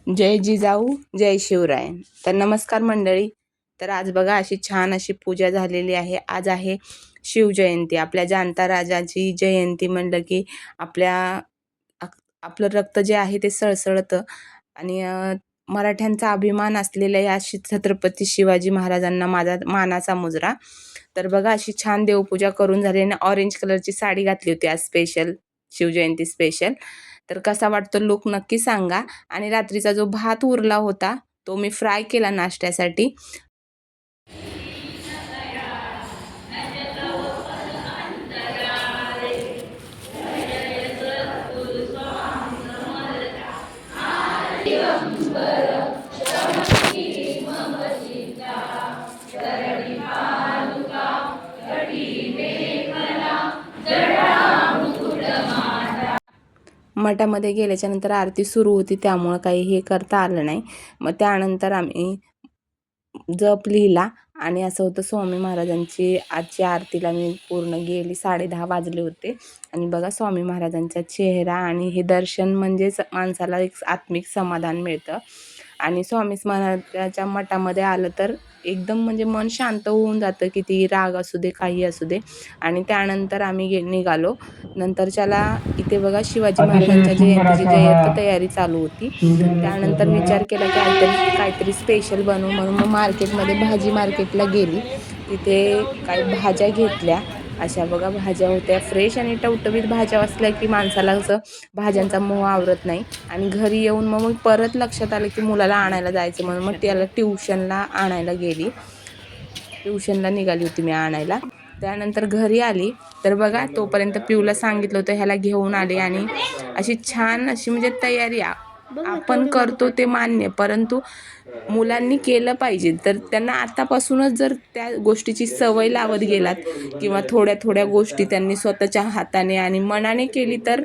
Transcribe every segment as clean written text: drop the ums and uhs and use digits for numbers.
जय जिजाऊ जय शिवराय. तर नमस्कार मंडळी. तर आज बघा अशी छान अशी पूजा झालेली आहे. आज आहे शिवजयंती. आपल्या जाणता राजाची जयंती म्हणलं की आपलं रक्त जे आहे ते सळसळतं. आणि मराठ्यांचा अभिमान असलेल्या या छत्रपती शिवाजी महाराजांना माझा मानाचा मुजरा. तर बघा अशी छान देवपूजा करून झाली आणि ऑरेंज कलरची साडी घातली होती आज स्पेशल, शिवजयंती स्पेशल. तर कसा वाटतो लुक नक्की सांगा. आणि रात्रीचा जो भात उरला होता तो मी फ्राय केला नाश्त्यासाठी. मठामध्ये गेल्याच्या नंतर आरती सुरू होती, त्यामुळं काही हे करता आलं नाही. मग त्यानंतर आम्ही जप लिहिला आणि असं होतं स्वामी महाराजांची आजची आरतीला मी पूर्ण गेली. 10:30 वाजले होते. आणि बघा स्वामी महाराजांचा चेहरा आणि हे दर्शन म्हणजेच माणसाला एक आत्मिक समाधान मिळतं. आणि स्वामी महाराजांच्या मठामध्ये आलं तर एकदम म्हणजे मन शांत होऊन जातं, किती राग असू दे काही असू दे. आणि त्यानंतर आम्ही निघालो. नंतरच्याला इथे बघा शिवाजी महाराजांच्या जयंतीची तयारी चालू होती. त्यानंतर विचार केला की काहीतरी स्पेशल बनवू म्हणून मग मार्केटमध्ये भाजी मार्केटला गेली. तिथे काही भाज्या घेतल्या. अशा बघा भाज्या होत्या फ्रेश आणि टवटवीत भाज्या असल्या की माणसाला असं भाज्यांचा मोह आवरत नाही. आणि घरी येऊन मग परत लक्षात आलं की मुलाला आणायला जायचं म्हणून मग त्याला ट्युशनला आणायला गेली. ट्युशनला निघाली होती मी आणायला. त्यानंतर घरी आली तर बघा तोपर्यंत पिऊला सांगितलं होतं ह्याला घेऊन आले. आणि अशी छान अशी म्हणजे तयारी आपण करतो ते मान्य, परंतु मुलांनी केलं पाहिजे. तर त्यांना आतापासूनच जर त्या गोष्टीची सवय लावत गेलात किंवा थोड्या थोड्या गोष्टी त्यांनी स्वतःच्या हाताने आणि मनाने केली तर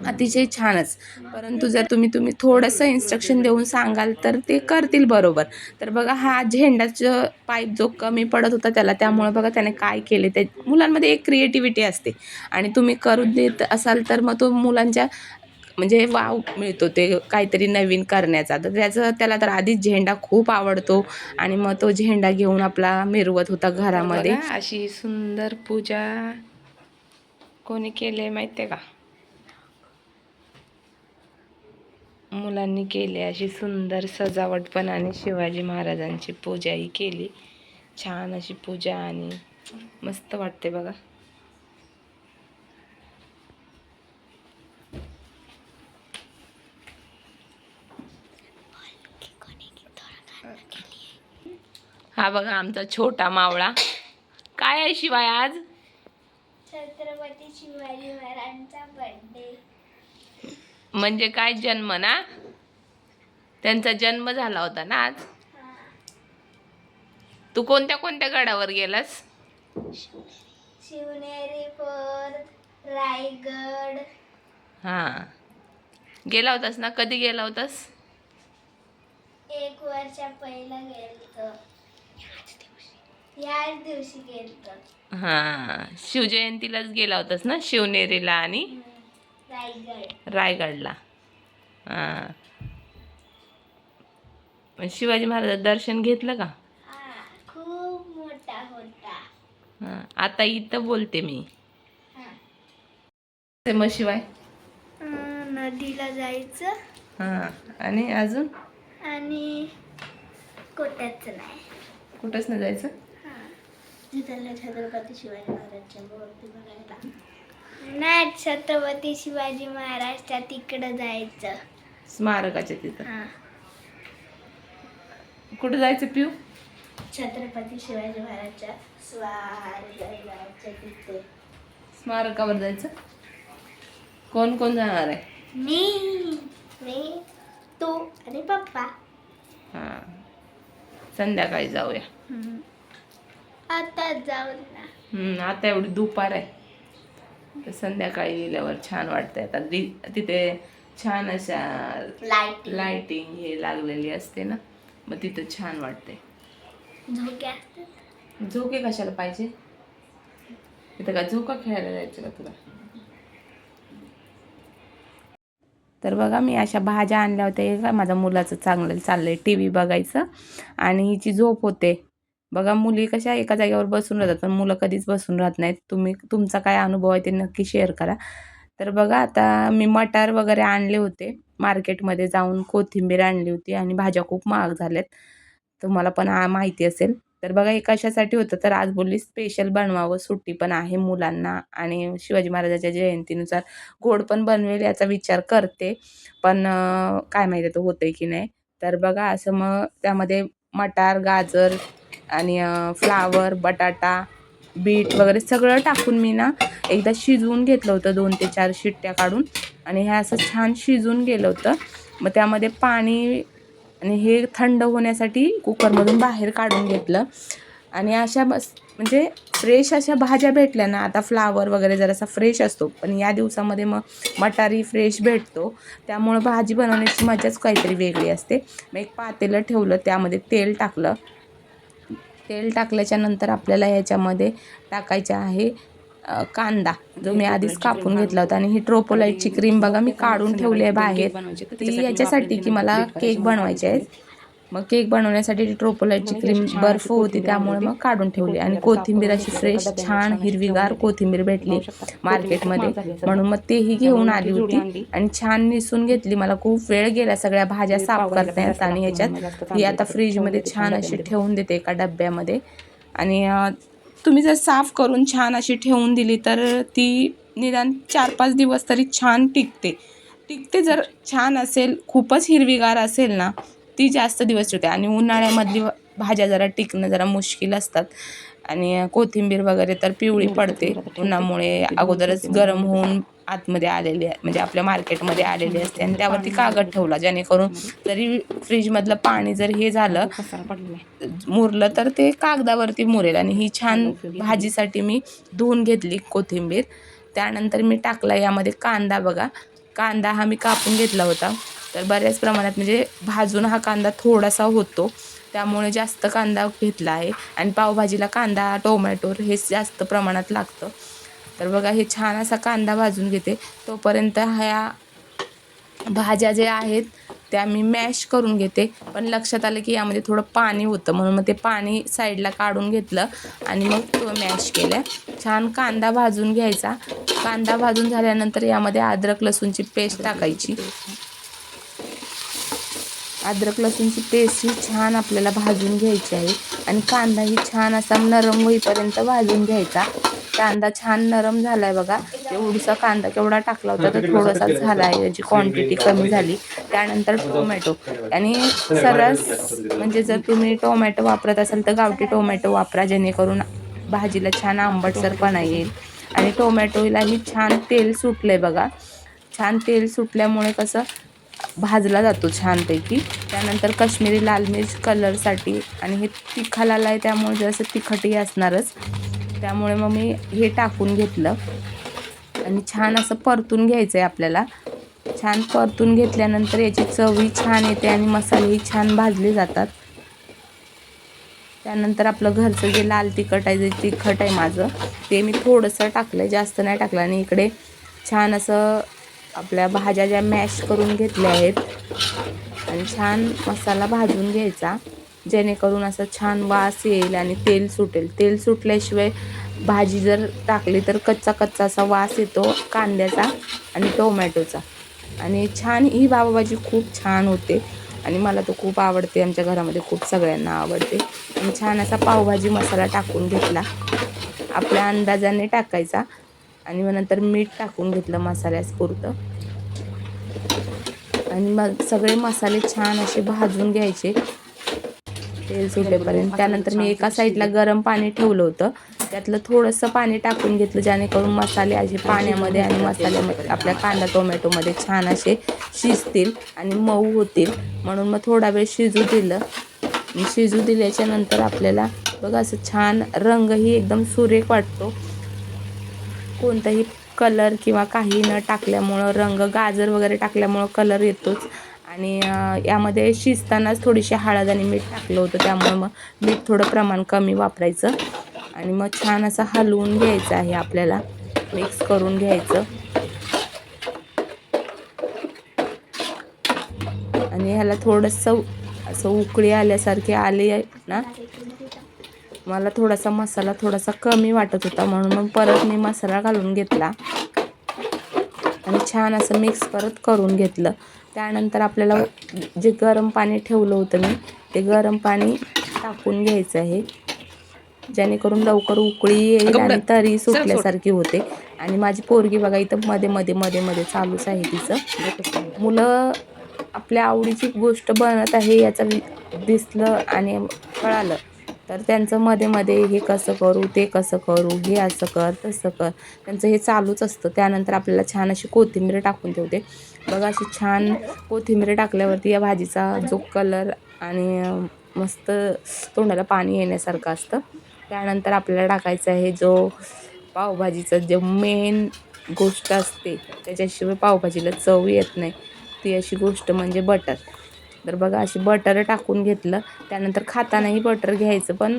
अतिशय छानच. परंतु जर तुम्ही थोडंसं इन्स्ट्रक्शन देऊन सांगाल तर ते करतील बरोबर. तर बघा हा झेंडाचं पाईप जो कमी पडत होता त्याला, त्यामुळे बघा त्याने काय केले, ते मुलांमध्ये एक क्रिएटिव्हिटी असते आणि तुम्ही करू देत असाल तर मग तो मुलांच्या म्हणजे वाव मिळतो ते काहीतरी नवीन करण्याचा. तर त्याला तर आधीच झेंडा खूप आवडतो आणि मग तो झेंडा घेऊन आपला मिरवत होता घरामध्ये. अशी सुंदर पूजा कोणी केली माहिती आहे का? मुलांनी केली अशी सुंदर सजावट पण. आणि शिवाजी महाराजांची पूजाही केली, छान अशी पूजा आणि मस्त वाटते बघा. हा बघा आमचा छोटा मावळा. काय आहे शिवाय आज? छत्रपती शिवाजी महाराजांचा बर्थडे. म्हणजे काय जन्म ना? त्यांचा जन्म झाला होता ना आज. तू कोणत्या कोणत्या गडावर गेलास? शिवनेरी फोर्ट, रायगड. हा गेला होतास ना? कधी गेला होतास? 1 वर्ष पहिला गेलतो. याच दिवशी गेलतो. हा शिवजयंतीलाच गेला होतास ना, शिवनेरीला आणि रायगडला. हा शिवाजी महाराज दर्शन घेतलं का? खूप मोठा होता. हा आता इथं बोलते मी. मग शिवाय नदीला जायचं. हा आणि अजून आणि कुठेच नाही. कुठंच नाही जायचं. छत्रपती शिवाजी महाराजच्या मूर्ती बघायला नाही, छत्रपती शिवाजी महाराजच्या तिकडं जायचं, स्मारकाच्या तिथं. कुठं जायचं पिऊ? छत्रपती शिवाजी महाराजच्या स्मारकाच्या तिथे. स्मारकावर जायचं. कोण कोण जाणार आहे? मी तू आणि पप्पा. हा संध्याकाळी जाऊया. आता जाऊ ना. आता एवढी दुपार आहे तर संध्याकाळी गेल्यावर छान वाटतंय. आता तिथे छान अशा लाइटिंग हे लागलेली असते ना, मग तिथं छान वाटते. झोके असतात. झोके कशाला पाहिजे? तिथं का झोका खेळायला जायचं का तुला? तर बघा मी अशा भाज्या आणल्या होत्या. हे का माझ्या मुलाचं चांगलं चाललंय टी व्ही बघायचं आणि हिची झोप होते. बघा मुली कशा एका जागेवर बसून राहतात पण मुलं कधीच बसून राहत नाहीत. तुमचा काय अनुभव आहे ते नक्की शेअर करा. तर बघा आता मी मटार वगैरे आणले होते मार्केटमध्ये जाऊन, कोथिंबीर आणली होती आणि भाज्या खूप महाग झाल्यात, तुम्हाला पण माहिती असेल. तर बघा हे कशासाठी होतं, तर आज बोलली स्पेशल बनवावं, सुट्टी पण आहे मुलांना आणि शिवाजी महाराजाच्या जयंतीनुसार गोड पण बनवेल याचा विचार करते, पण काय माहिती तो होतंय की नाही. तर बघा असं मग त्यामध्ये मटार, गाजर आणि फ्लावर, बटाटा, बीट वगैरे सगळं टाकून मी ना एकदा शिजवून घेतलं होतं 2 ते 4 शिट्ट्या काढून आणि हे असं छान शिजून गेलं होतं. मग त्यामध्ये पाणी आणि हे थंड होण्यासाठी कुकरमधून बाहेर काढून घेतलं आणि अशा म्हणजे फ्रेश अशा भाज्या भेटल्या ना, आता फ्लावर वगैरे जरासा फ्रेश असतो पण या दिवसामध्ये मग मटारही फ्रेश भेटतो, त्यामुळं भाजी बनवण्याची मजाच काहीतरी वेगळी असते. मग एक पातेलं ठेवलं, त्यामध्ये तेल टाकलं. तेल टाकल्याच्या नंतर आपल्याला ह्याच्यामध्ये टाकायचा आहे कांदा, जो मी आधीच कापून घेतला होता. आणि ही ट्रोपोलाइटची क्रीम बघा मी काढून ठेवली आहे बाहेर, ती याच्यासाठी की मला केक बनवायचे आहेत. मग केक बनवण्यासाठी ती ट्रोपोलाइटची क्रीम बर्फ होती त्यामुळे मग काढून ठेवली. आणि कोथिंबीर अशी फ्रेश छान हिरवीगार कोथिंबीर भेटली मार्केटमध्ये, म्हणून मग तेही घेऊन आली होती आणि छान निसून घेतली. मला खूप वेळ गेला सगळ्या भाज्या साफ करतायत आणि ह्याच्यात ही आता फ्रीजमध्ये छान अशी ठेवून देते एका डब्यामध्ये. आणि तुम्ही जर साफ करून छान अशी ठेवून दिली तर ती निदान 4-5 दिवस तरी छान टिकते जर छान असेल, खूपच हिरवीगार असेल ना ती जास्त दिवस टिकते. आणि उन्हाळ्यामधली भाज्या जरा टिकणं जरा मुश्किल असतात आणि कोथिंबीर वगैरे तर पिवळी पडते उन्हामुळे, अगोदरच गरम होऊन आतमध्ये आलेली आहे म्हणजे आपल्या मार्केटमध्ये आलेली असते आणि त्यावरती कागद ठेवला, जेणेकरून जरी फ्रीजमधलं पाणी जर हे झालं मुरलं तर ते कागदावरती मुरेल. आणि ही छान भाजीसाठी मी धुवून घेतली कोथिंबीर. त्यानंतर मी टाकला यामध्ये कांदा. बघा कांदा हा मी कापून घेतला होता, तर बऱ्याच प्रमाणात म्हणजे भाजून हा कांदा थोडासा होतो त्यामुळे जास्त कांदा घेतला आहे. आणि पावभाजीला कांदा, टोमॅटो हे जास्त प्रमाणात लागतं. तर बघा हे छान असा कांदा भाजून घेते. तोपर्यंत ह्या भाज्या ज्या आहेत त्या मी मॅश करून घेते, पण लक्षात आलं की यामध्ये थोडं पाणी होतं म्हणून मग ते पाणी साईडला काढून घेतलं आणि मग तो मॅश केल्या. छान कांदा भाजून घ्यायचा. कांदा भाजून झाल्यानंतर यामध्ये अद्रक लसूणची पेस्ट टाकायची. अद्रक लसूणची पेस्ट ही छान आपल्याला भाजून घ्यायची आहे आणि कांदाही छान असा नरम होईपर्यंत भाजून घ्यायचा. कांदा छान नरम झालाय बघा. एवढसा कांदा केवढा टाकला होता तर थोडासा झाला आहे, याची क्वांटिटी कमी झाली. त्यानंतर टोमॅटो, आणि सर्रास म्हणजे जर तुम्ही टोमॅटो वापरत असाल तर गावठी टोमॅटो वापरा, जेणेकरून भाजीला छान आंबटसरपणा येईल. आणि टोमॅटोलाही छान तेल सुटलंय बघा. छान तेल सुटल्यामुळे कसं भाजला जातो छानपैकी. त्यानंतर काश्मीरी लाल मिर्च कलरसाठी, आणि हे तिखाला आहे त्यामुळे जसं तिखटही असणारच, त्यामुळे मग मी हे टाकून घेतलं आणि छान असं परतून घ्यायचं आहे आपल्याला. छान परतून घेतल्यानंतर याची चवही छान येते आणि मसालेही छान भाजले जातात. त्यानंतर आपलं घरचं जे लाल तिखट आहे, जे तिखट आहे माझं, ते मी थोडंसं टाकलं, जास्त नाही टाकलं. आणि इकडे छान असं आपल्या भाज्या ज्या मॅश करून घेतल्या आहेत आणि छान मसाला भाजून घ्यायचा, जेणेकरून असं छान वास येईल आणि तेल सुटेल. तेल सुटल्याशिवाय भाजी जर टाकली तर कच्चा असा वास येतो कांद्याचा आणि टोमॅटोचा. आणि छान ही पावभाजी खूप छान होते आणि मला तो खूप आवडते, आमच्या घरामध्ये खूप सगळ्यांना आवडते. आणि छान असा पावभाजी मसाला टाकून घेतला, आपल्या अंदाजाने टाकायचा. आणि मग नंतर मीठ टाकून घेतलं मसाल्यापुरतं आणि मग सगळे मसाले छान असे भाजून घ्यायचे तेल सुटेपर्यंत. त्यानंतर मी एका साईडला गरम पाणी ठेवलं होतं, त्यातलं थोडंसं पाणी टाकून घेतलं, जेणेकरून मसाले असे पाण्यामध्ये आणि मसाल्यामध्ये आपल्या कांदा टोमॅटोमध्ये छान असे शिजतील आणि मऊ होतील. म्हणून मग थोडा वेळ शिजू दिलं. शिजू दिल्याच्या नंतर आपल्याला बघा असं छान रंगही एकदम सुरेख वाटतो. कोणताही कलर किंवा काही न टाकल्यामुळं, रंग गाजर वगैरे टाकल्यामुळं कलर येतोच. आणि यामध्ये शिजतानाच थोडीशी हळद आणि मीठ टाकलं होतं, त्यामुळे मग मीठ थोडं प्रमाण कमी वापरायचं. आणि मग छान असं हलवून घ्यायचं आहे आपल्याला, मिक्स करून घ्यायचं. आणि ह्याला थोडंसं असं उकळी आल्यासारखे आले ना, मला थोडासा मसाला थोडासा कमी वाटत होता, म्हणून मग परत मी मसाला घालून घेतला आणि छान असं मिक्स परत करून घेतलं. त्यानंतर आपल्याला जे गरम पाणी ठेवलं होतं मी, ते गरम पाणी टाकून घ्यायचं आहे, जेणेकरून लवकर उकळी येईल आणि तरी सुटल्यासारखी होते. आणि माझी पोरगी बघा इथं मध्ये मध्ये मध्ये मध्ये चालूच आहे तिचं. मुलं आपल्या आवडीची गोष्ट बनत आहे याचं दिसलं आणि कळालं तर त्यांचं मध्ये मध्ये हे कसं करू, ते कसं करू, हे असं कर, तसं कर, त्यांचं हे चालूच असतं. त्यानंतर आपल्याला छान अशी कोथिंबीर टाकून ठेवते बघा. अशी छान कोथिंबीर टाकल्यावरती या भाजीचा जो कलर आणि मस्त तोंडाला पाणी येण्यासारखं असतं. त्यानंतर आपल्याला टाकायचं आहे जो पावभाजीचं जे मेन गोष्ट असते, त्याच्याशिवाय पावभाजीला चव येत नाही, ती अशी गोष्ट म्हणजे बटर. तर बघा अशी बटर टाकून घेतलं. त्यानंतर खातानाही बटर घ्यायचं, पण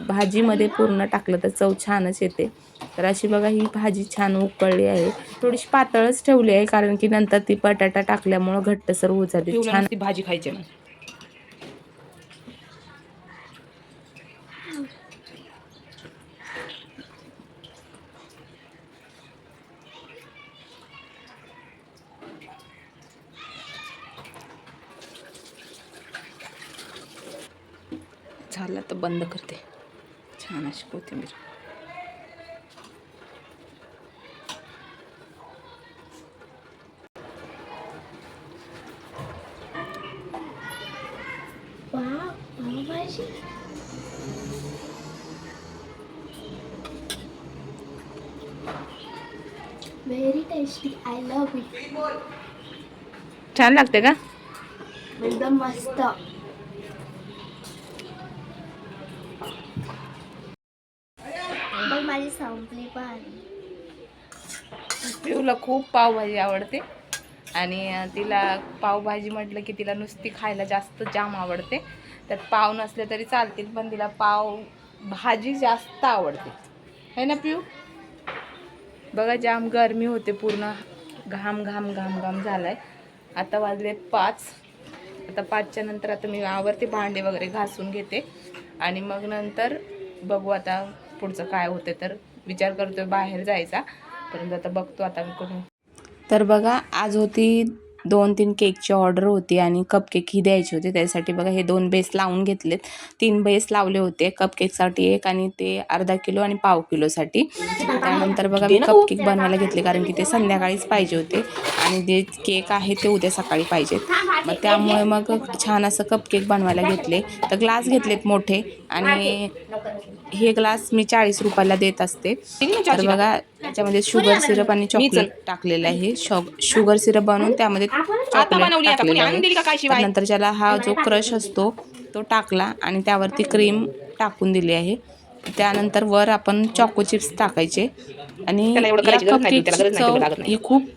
भाजीमध्ये पूर्ण टाकलं तर चव छानच येते. तर अशी बघा ही भाजी छान उकळली आहे. थोडीशी पातळच ठेवली आहे, कारण की नंतर ती बटाटा टाकल्यामुळं घट्टसर होत जाते. छान ती भाजी खायची ना. झालं तर बंद करते. छान अशी कोथिंबीर. Pav bhaji very tasty. I love it. छान लागते का? एकदम मस्त. पण माझी संपली पण. पिऊला खूप पावभाजी आवडते आणि तिला पावभाजी म्हटलं की तिला नुसती खायला जास्त जाम आवडते. त्यात पाव नसले तरी चालतील, पण तिला पाव भाजी जास्त आवडते, है ना पिऊ? बघा जाम गरमी होते, पूर्ण घाम घाम घाम घाम झालाय. आता वाजले 5. आता 5च्या नंतर आता मी आवरते, भांडे वगैरे घासून घेते आणि मग नंतर बघू आता पुढचं काय होते. तर विचार करतोय बाहेर जायचा, परंतु आता बघतो आता मी कुठून. तर बघा आज होती 2-3 केकची ऑर्डर होती आणि कपकेक ही द्यायची होती. त्यासाठी बघा हे 2 बेस लावून घेतलेत. 3 बेस लावले होते कपकेकसाठी एक, आणि ते अर्धा किलो आणि पाव किलोसाठी. त्यानंतर बघा मी कपकेक बनवायला घेतले, कारण की ते संध्याकाळीच पाहिजे होते आणि जे केक आहे ते उद्या सकाळी पाहिजेत. मग त्यामुळे मग छान असं कपकेक बनवायला घेतले. तर ग्लास घेतलेत मोठे, आणि हे ग्लास मी 40 रुपयाला देत असते. तर बघा त्याच्यामध्ये शुगर सिरप आणि चॉकलेट टाकलेलं आहे. शुगर सिरप बनवून त्यामध्ये चॉकलेट टाकलेलं आहे. नंतर ज्याला हा जो क्रश असतो तो टाकला आणि त्यावरती क्रीम टाकून दिली आहे. त्यानंतर वर आपण चॉको चिप्स टाकायचे आणि या कपकेकची चव ही खूप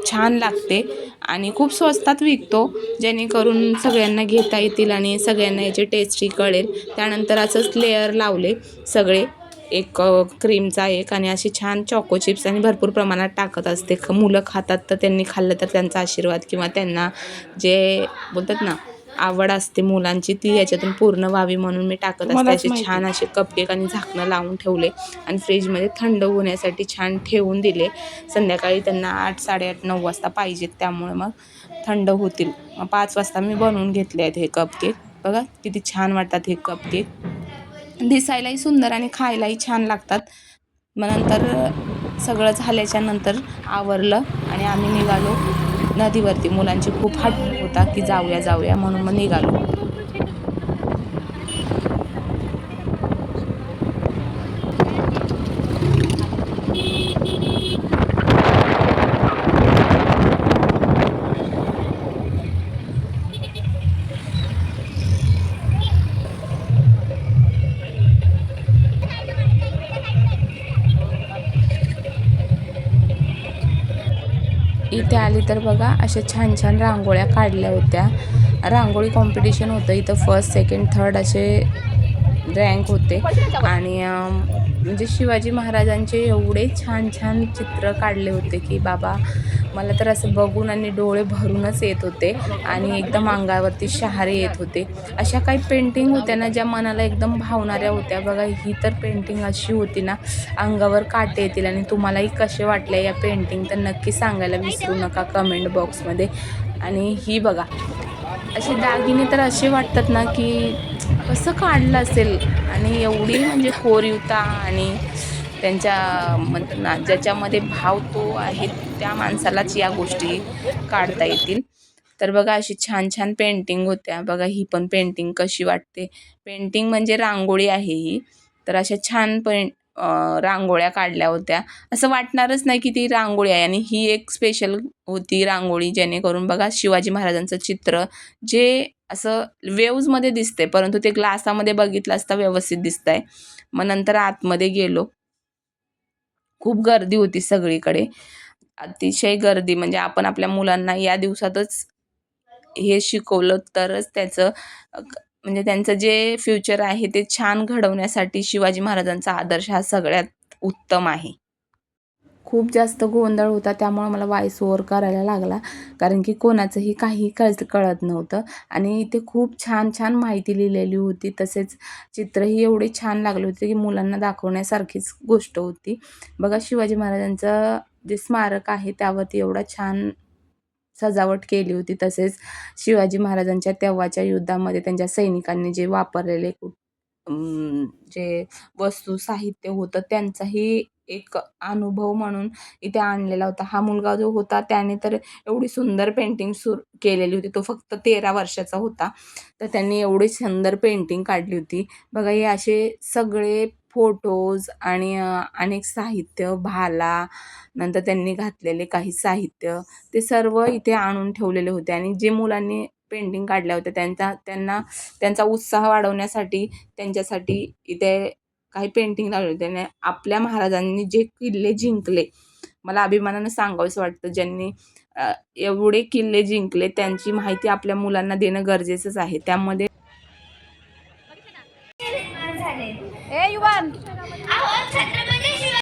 छान लागते आणि खूप स्वस्तात विकतो, जेणेकरून सगळ्यांना घेता येतील आणि सगळ्यांना याची टेस्टी कळेल. त्यानंतर असंच लेअर लावले सगळे, एक क्रीमचा एक, आणि असे छान चॉको चिप्स आणि भरपूर प्रमाणात टाकत असते. मुलं खातात तर त्यांनी खाल्लं तर त्यांचा आशीर्वाद किंवा त्यांना जे बोलतात ना आवड असते मुलांची ती याच्यातून पूर्ण व्हावी म्हणून मी टाकत असते. असे छान असे कपकेक आणि झाकणं लावून ठेवले आणि फ्रीजमध्ये थंड होण्यासाठी छान ठेवून दिले. संध्याकाळी त्यांना 8, 8:30, 9 वाजता पाहिजेत, त्यामुळे मग थंड होतील. मग 5 वाजता मी बनवून घेतले आहेत हे कपकेक. बघा किती छान वाटतात हे कपकेक, दिसायलाही सुंदर आणि खायलाही छान लागतात. मग नंतर सगळं झाल्याच्या नंतर आवरलं आणि आम्ही निघालो नदीवरती. मुलांची खूप हट्ट होता की जाऊया जाऊया, म्हणून मग निघालो. इथे आली तर बघा अशा छान छान रांगोळ्या काढल्या होत्या. रांगोळी कॉम्पिटिशन होतं इथं. 1st, 2nd, 3rd असे रँक होते आणि म्हणजे शिवाजी महाराजांचे एवढे छान छान चित्र काढले होते की बाबा, मला तर असं बघून आणि डोळे भरूनच येत होते आणि एकदम अंगावरती शहारे येत होते. अशा काही पेंटिंग होत्या ना, ज्या मनाला एकदम भावणाऱ्या होत्या. बघा, ही तर पेंटिंग अशी होती ना, अंगावर काटे येतील. आणि तुम्हालाही कसे वाटले या पेंटिंग तर नक्की सांगायला विसरू नका कमेंट बॉक्समध्ये. आणि ही बघा, असे दागिने तर असे वाटतात ना की कसं काढलं असेल, आणि एवढी म्हणजे कोरीवता आणि त्यांच्या म्हणतात ना, ज्याच्यामध्ये भाव तो आहे त्या माणसालाच या गोष्टी काढता येतील. तर बघा, अशी छान छान पेंटिंग होत्या. बघा, ही पण पेंटिंग कशी वाटते. पेंटिंग म्हणजे रांगोळी आहे ही. तर अशा छान रांगोळ्या काढल्या होत्या. असं वाटणारच नाही की ती रांगोळी आहे. आणि ही एक स्पेशल होती रांगोळी, जेणेकरून बघा शिवाजी महाराजांचं चित्र जे असं वेव्हजमध्ये दिसते, परंतु ते ग्लासामध्ये बघितलं असता व्यवस्थित दिसतंय. मग नंतर आतमध्ये गेलो. खूप गर्दी होती सगळीकडे. अतिशय गर्दी, म्हणजे आपण आपल्या मुलांना या दिवसातच हे शिकवलं तरच त्याचं म्हणजे त्यांचं जे फ्युचर आहे ते छान घडवण्यासाठी शिवाजी महाराजांचा आदर्श हा सगळ्यात उत्तम आहे. खूप जास्त गोंधळ होता, त्यामुळे मला व्हॉइस ओव्हर करायला लागला, कारण की कोणाचंही काही कळत नव्हतं. आणि इथे खूप छान छान माहिती लिहिलेली होती. तसेच चित्रही एवढे छान लागले होते की मुलांना दाखवण्यासारखीच गोष्ट होती. बघा, शिवाजी महाराजांचं जे स्मारक आहे त्यावरती एवढा छान सजावट केली होती. तसेच शिवाजी महाराजांच्या तेव्हाच्या युद्धामध्ये त्यांच्या सैनिकांनी जे वापरलेले जे वस्तू साहित्य होतं त्यांचाही एक अनुभव म्हणून इथे आणलेला होता. हा मुलगा जो होता त्याने तर एवढी सुंदर पेंटिंग केलेली होती. तो फक्त 13 वर्षाचा होता, तर त्यांनी एवढी सुंदर पेंटिंग काढली होती. बघा, हे असे सगळे फोटोज आणि अनेक साहित्य, भाला, नंतर त्यांनी घातलेले काही साहित्य, ते सर्व इथे आणून ठेवलेले होते. आणि जे मुलांनी पेंटिंग काढल्या होत्या त्यांचा उत्साह वाढवण्यासाठी त्यांच्यासाठी इथे काही पेंटिंग लावले होते. आणि आपल्या महाराजांनी जे किल्ले जिंकले, मला अभिमानानं सांगावंसं वाटतं, ज्यांनी एवढे किल्ले जिंकले त्यांची माहिती आपल्या मुलांना देणं गरजेचंच आहे. त्यामध्ये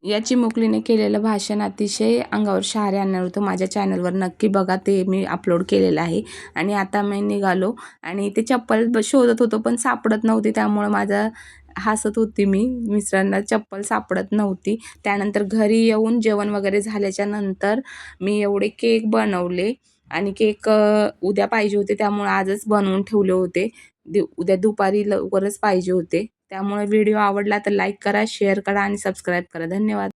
या चिमुकलीने केलेलं भाषण अतिशय अंगावर शहारे आणणार होतं. माझ्या चॅनलवर नक्की बघा, ते मी अपलोड केलेलं आहे. आणि आता मी निघालो आणि ते चप्पल शोधत होतो पण सापडत नव्हती, त्यामुळं हसत होती मी. मिस्टरांना चप्पल सापडत नव्हती. त्यानंतर घरी येऊन जेवण वगैरे झाल्याच्या नंतर मी एवढे केक बनवले. आणि केक उद्या पाहिजे होते, त्यामुळे आजच बनवून ठेवले होते. उद्या दुपारी लवकरच पाहिजे होते. त्यामुळे व्हिडिओ आवडला तर लाईक करा, शेअर करा आणि सबस्क्राईब करा. धन्यवाद.